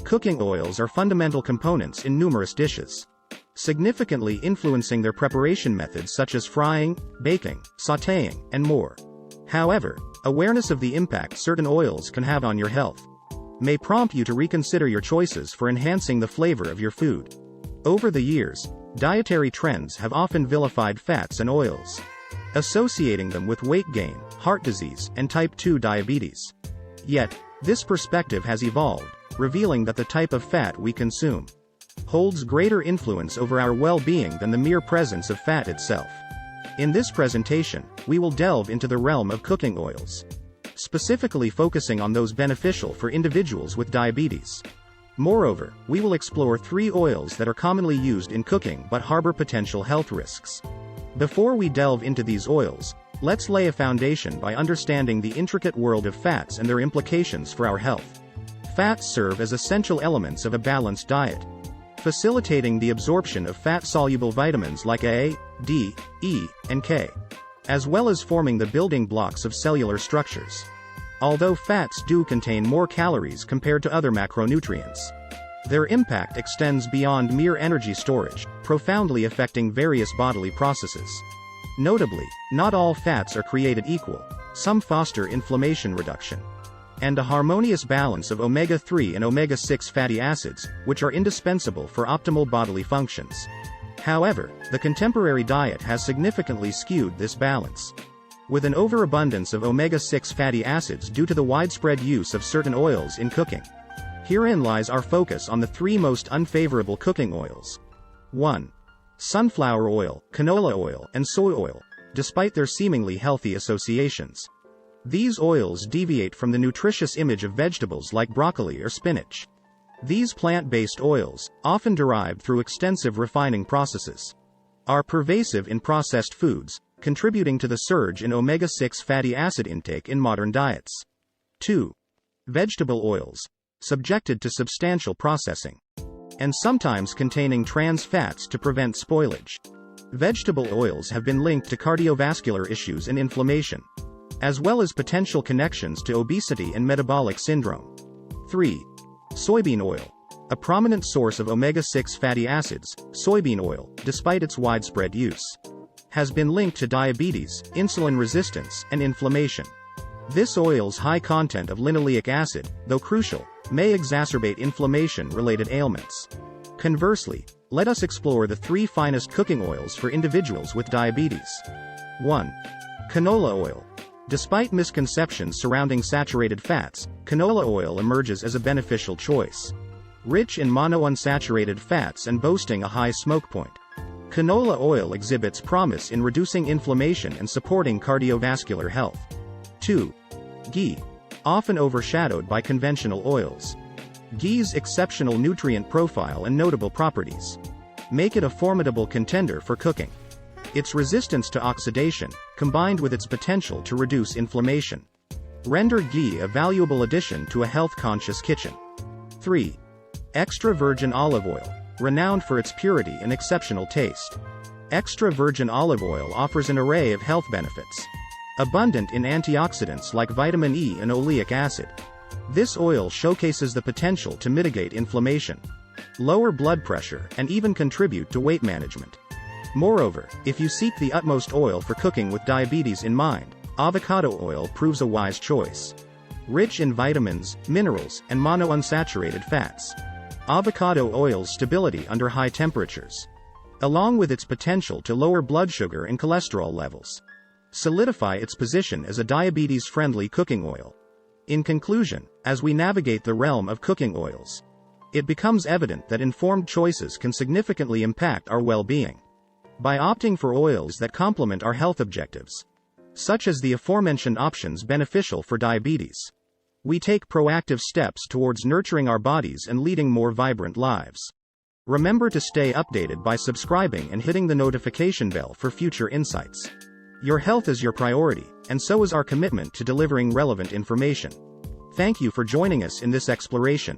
cooking oils are fundamental components in numerous dishes, significantly influencing their preparation methods such as frying, baking, sautéing, and more. However, awareness of the impact certain oils can have on your health may prompt you to reconsider your choices for enhancing the flavor of your food. Over the years, dietary trends have often vilified fats and oils, associating them with weight gain, heart disease, and type 2 diabetes. Yet, this perspective has evolved, revealing that the type of fat we consume holds greater influence over our well-being than the mere presence of fat itself. In this presentation, we will delve into the realm of cooking oils, specifically focusing on those beneficial for individuals with diabetes. Moreover, we will explore 3 oils that are commonly used in cooking but harbor potential health risks. Before we delve into these oils, let's lay a foundation by understanding the intricate world of fats and their implications for our health. Fats serve as essential elements of a balanced diet, facilitating the absorption of fat-soluble vitamins like A, D, E, and K, as well as forming the building blocks of cellular structures. Although fats do contain more calories compared to other macronutrients, their impact extends beyond mere energy storage, profoundly affecting various bodily processes. Notably, not all fats are created equal. Some foster inflammation reduction and a harmonious balance of omega-3 and omega-6 fatty acids, which are indispensable for optimal bodily functions. However, the contemporary diet has significantly skewed this balance, with an overabundance of omega-6 fatty acids due to the widespread use of certain oils in cooking. Herein lies our focus on the 3 most unfavorable cooking oils. 1. Sunflower oil, canola oil, and soy oil. Despite their seemingly healthy associations, these oils deviate from the nutritious image of vegetables like broccoli or spinach. These plant-based oils, often derived through extensive refining processes, are pervasive in processed foods, contributing to the surge in omega-6 fatty acid intake in modern diets. 2. Vegetable oils, subjected to substantial processing, and sometimes containing trans fats to prevent spoilage. Vegetable oils have been linked to cardiovascular issues and inflammation, as well as potential connections to obesity and metabolic syndrome. 3. Soybean oil. A prominent source of omega-6 fatty acids, soybean oil, despite its widespread use, has been linked to diabetes, insulin resistance, and inflammation. This oil's high content of linoleic acid, though crucial, may exacerbate inflammation-related ailments. Conversely, let us explore the 3 finest cooking oils for individuals with diabetes. 1. Canola oil. Despite misconceptions surrounding saturated fats, canola oil emerges as a beneficial choice. Rich in monounsaturated fats and boasting a high smoke point, canola oil exhibits promise in reducing inflammation and supporting cardiovascular health. 2. Ghee. Often overshadowed by conventional oils, ghee's exceptional nutrient profile and notable properties make it a formidable contender for cooking. Its resistance to oxidation, combined with its potential to reduce inflammation, render ghee a valuable addition to a health-conscious kitchen. 3. Extra virgin olive oil. Renowned for its purity and exceptional taste, extra virgin olive oil offers an array of health benefits. Abundant in antioxidants like vitamin E and oleic acid, this oil showcases the potential to mitigate inflammation, lower blood pressure, and even contribute to weight management. Moreover, if you seek the utmost oil for cooking with diabetes in mind, avocado oil proves a wise choice. Rich in vitamins, minerals, and monounsaturated fats, avocado oil's stability under high temperatures, along with its potential to lower blood sugar and cholesterol levels, solidify its position as a diabetes-friendly cooking oil. In conclusion, as we navigate the realm of cooking oils, it becomes evident that informed choices can significantly impact our well-being. By opting for oils that complement our health objectives, such as the aforementioned options beneficial for diabetes, we take proactive steps towards nurturing our bodies and leading more vibrant lives. Remember to stay updated by subscribing and hitting the notification bell for future insights. Your health is your priority, and so is our commitment to delivering relevant information. Thank you for joining us in this exploration.